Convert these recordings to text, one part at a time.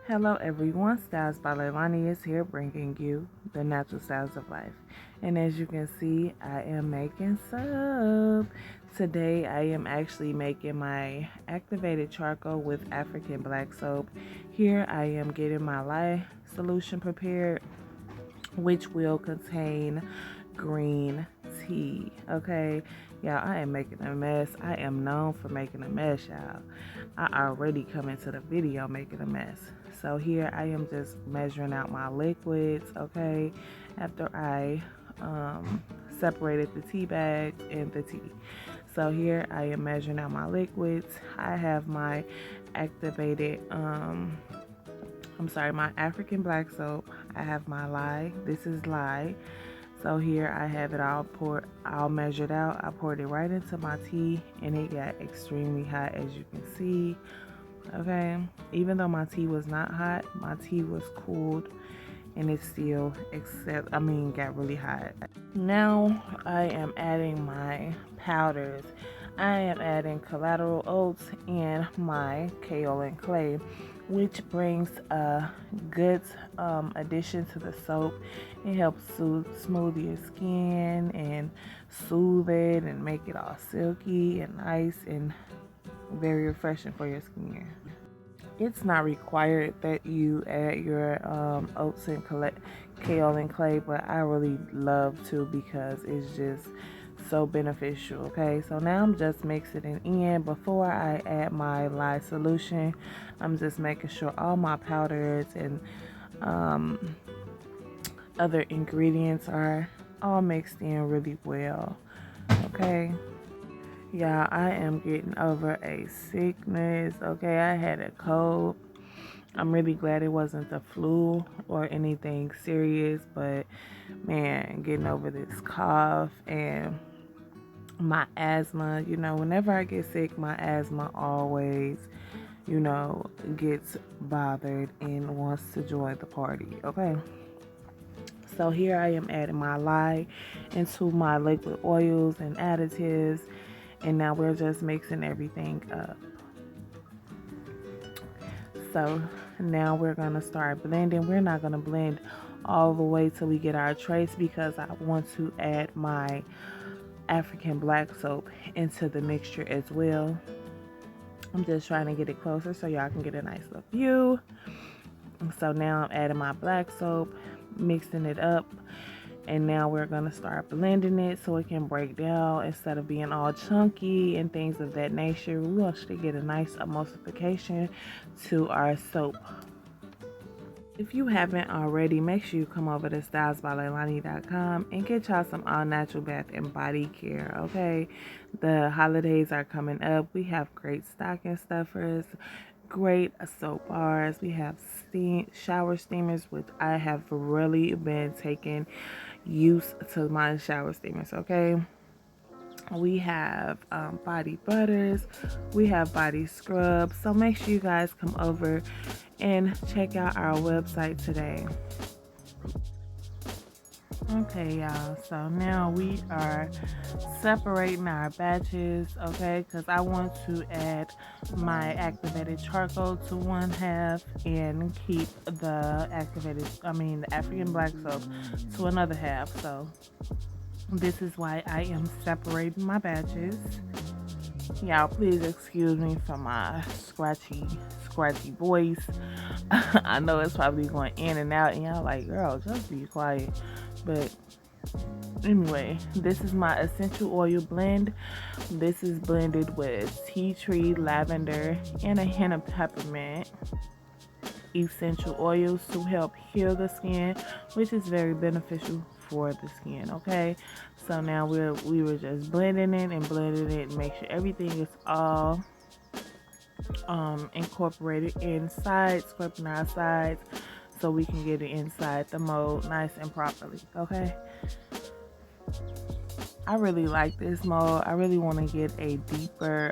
Hello everyone, StylesbyLailani is here bringing you the natural styles of life. And as you can see, I am making soap. Today I am actually making my activated charcoal with African black soap. Here I am getting my lye solution prepared, which will contain green tea. Okay, y'all, I am making a mess. I am known for making a mess, y'all. I already come into the video making a mess. So here I am just measuring out my liquids, okay, after I separated the tea bags and the tea. So here I am measuring out my liquids. I have my activated my African black soap. I have my lye. This is lye. So here I have it all measured out. I poured it right into my tea and it got extremely hot, as you can see. Okay, even though my tea was not hot, my tea was cooled and it still got really hot. Now I am adding my powders. I am adding collateral oats and my kaolin clay, which brings a good addition to the soap. It helps smooth your skin and soothe it and make it all silky and nice and very refreshing for your skin. It's not required that you add your oats and kaolin clay, but I really love to because it's just so beneficial. Okay, so now I'm just mixing it in. Before I add my lye solution, I'm just making sure all my powders and other ingredients are all mixed in really well. Okay. Yeah, I am getting over a sickness. Okay, I had a cold. I'm really glad it wasn't the flu or anything serious, but man, getting over this cough and my asthma. Whenever I get sick, my asthma always, gets bothered and wants to join the party. Okay. So here I am adding my lye into my liquid oils and additives. And now we're just mixing everything up. So now we're going to start blending. We're not going to blend all the way till we get our trace because I want to add my African black soap into the mixture as well. I'm just trying to get it closer so y'all can get a nice little view. So now I'm adding my black soap, mixing it up. And now we're going to start blending it so it can break down instead of being all chunky and things of that nature. We actually get a nice emulsification to our soap. If you haven't already, make sure you come over to StylesbyLailani.com and get y'all some all-natural bath and body care, okay? The holidays are coming up. We have great stocking stuffers, great soap bars. We have shower steamers, which I have really been taking use to my shower steamers. Okay, we have body butters, we have body scrubs, so make sure you guys come over and check out our website today. Okay, y'all, so now we are separating our batches, okay, because I want to add my activated charcoal to one half and keep the African black soap to another half. So this is why I am separating my batches. Y'all, please excuse me for my scratchy voice. I know it's probably going in and out, and y'all like, girl, just be quiet. But anyway, this is my essential oil blend. This is blended with tea tree, lavender, and a hint of peppermint essential oils to help heal the skin, which is very beneficial for the skin. Okay, so now we were just blending it and make sure everything is all incorporated inside, scraping our sides so we can get it inside the mold nice and properly. Okay, I really like this mold. I really want to get a deeper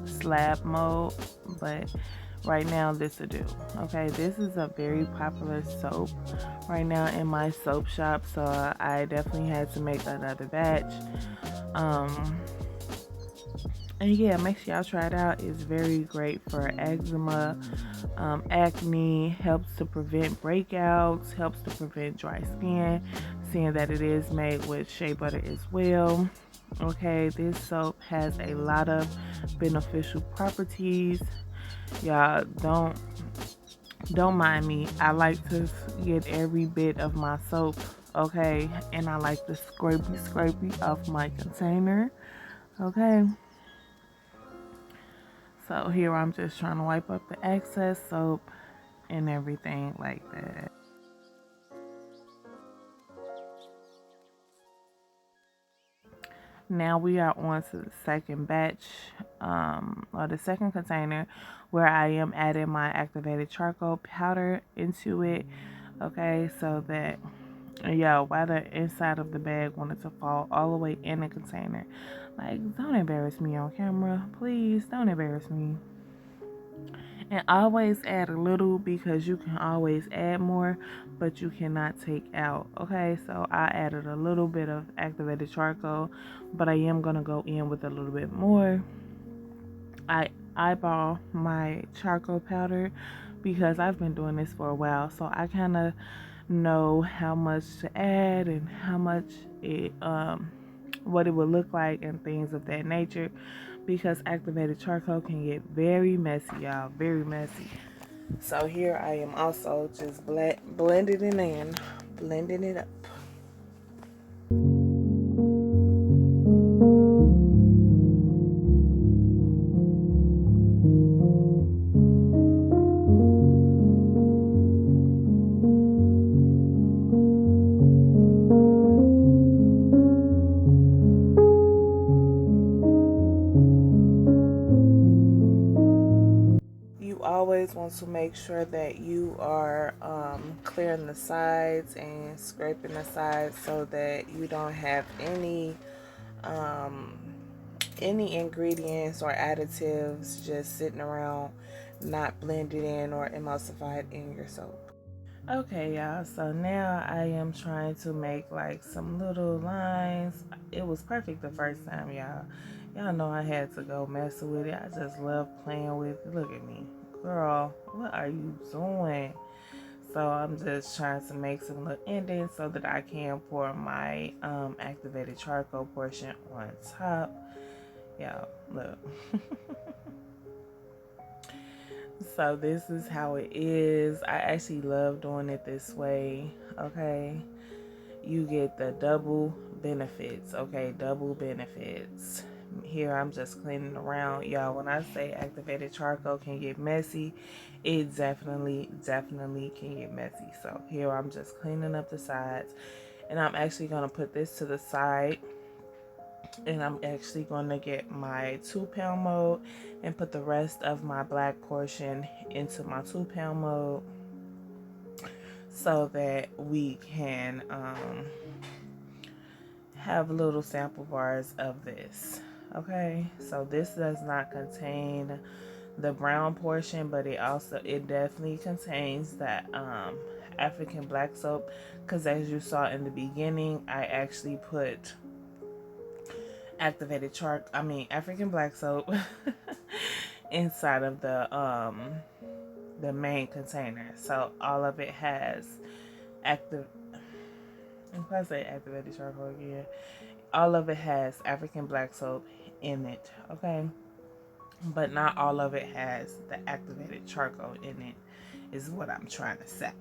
slab mold, but right now this will do. Okay, this is a very popular soap right now in my soap shop, so I definitely had to make another batch. And yeah, make sure y'all try it out. It's very great for eczema, acne, helps to prevent breakouts, helps to prevent dry skin, seeing that it is made with shea butter as well. Okay, this soap has a lot of beneficial properties. Y'all don't mind me. I like to get every bit of my soap, okay? And I like the scrapey off my container, okay? So here I'm just trying to wipe up the excess soap and everything like that. Now we are on to the second batch, or the second container, where I am adding my activated charcoal powder into it. Okay, so that, yeah, why the inside of the bag wanted to fall all the way in the container. Like, don't embarrass me on camera. Please, don't embarrass me. And always add a little, because you can always add more, but you cannot take out. Okay, so I added a little bit of activated charcoal, but I am going to go in with a little bit more. I eyeball my charcoal powder because I've been doing this for a while, so I kind of know how much to add and how much it what it would look like and things of that nature, because activated charcoal can get very messy, y'all, very messy. So here I am also just blending it in, blending it up. Always want to make sure that you are clearing the sides and scraping the sides so that you don't have any ingredients or additives just sitting around not blended in or emulsified in your soap. Okay, y'all, so now I am trying to make like some little lines. It was perfect the first time, y'all. Y'all know I had to go messing with it. I just love playing with it. Look at me. Girl, what are you doing? So I'm just trying to make some little indents so that I can pour my activated charcoal portion on top. Y'all, look. So this is how it is. I actually love doing it this way. Okay, you get the double benefits. Okay, double benefits. Here I'm just cleaning around, y'all. When I say activated charcoal can get messy, it definitely can get messy. So here I'm just cleaning up the sides, and I'm actually going to put this to the side, and I'm actually going to get my 2-pound mold and put the rest of my black portion into my 2-pound mold so that we can have little sample bars of this. Okay, so this does not contain the brown portion, but it definitely contains that African black soap, because as you saw in the beginning, I actually put African black soap inside of the main container. So all of it has if I say activated charcoal again, all of it has African black soap in it, okay? But not all of it has the activated charcoal in it, is what I'm trying to say.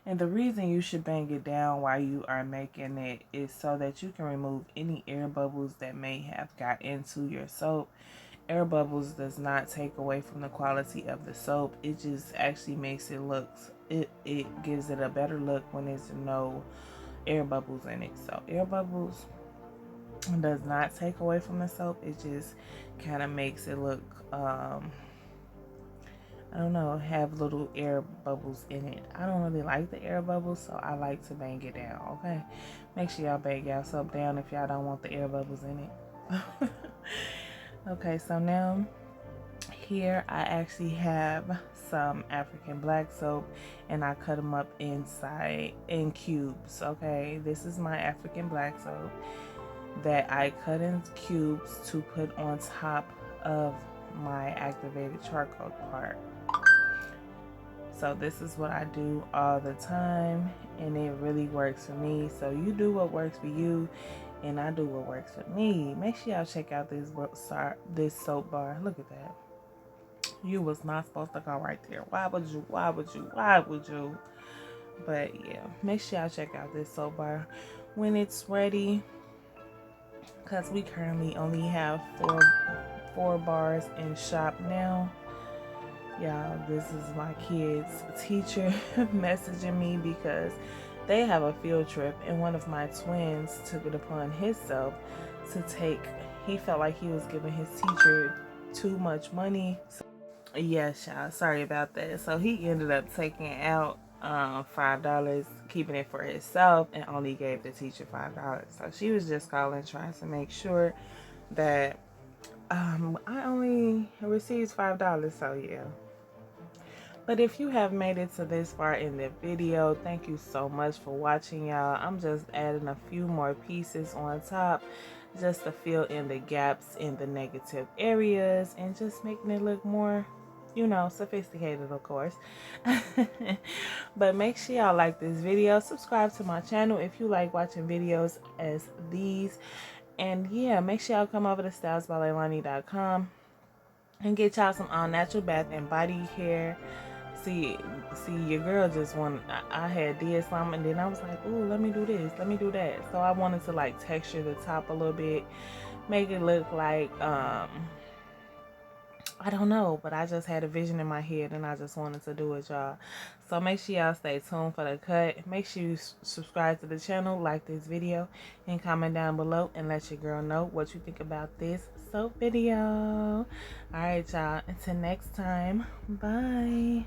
And the reason you should bang it down while you are making it is so that you can remove any air bubbles that may have got into your soap. Air bubbles does not take away from the quality of the soap. It just actually makes it look, it gives it a better look when there's no air bubbles in it. So air bubbles does not take away from the soap. It just kind of makes it look I don't know, have little air bubbles in it. I don't really like the air bubbles, so I like to bang it down, okay? Make sure y'all bang y'all soap down if y'all don't want the air bubbles in it. Okay, so now here I actually have some African black soap, and I cut them up in cubes. Okay, this is my African black soap that I cut in cubes to put on top of my activated charcoal part. So this is what I do all the time, and it really works for me. So you do what works for you, and I do what works for me. Make sure y'all check out this soap bar. Look at that. You was not supposed to go right there. Why would you? But yeah, make sure y'all check out this soap bar when it's ready, because we currently only have four bars in shop now. Y'all, this is my kids' teacher messaging me because they have a field trip, and one of my twins took it upon himself to take. He felt like he was giving his teacher too much money. So, yes, y'all, sorry about that. So he ended up taking out $5, keeping it for himself, and only gave the teacher $5. So she was just calling, trying to make sure that I only received $5. So yeah. But if you have made it to this far in the video, thank you so much for watching, y'all. I'm just adding a few more pieces on top just to fill in the gaps in the negative areas and just making it look more, you know, sophisticated, of course. But make sure y'all like this video, subscribe to my channel if you like watching videos as these, and yeah, make sure y'all come over to StylesbyLailani.com and get y'all some all natural bath and body care. See, your girl just wanted, I had did something, and then I was like, ooh, let me do this, let me do that. So I wanted to like texture the top a little bit, make it look like, I don't know, but I just had a vision in my head, and I just wanted to do it, y'all. So make sure y'all stay tuned for the cut. Make sure you subscribe to the channel, like this video, and comment down below and let your girl know what you think about this soap video. All right, y'all, until next time, bye.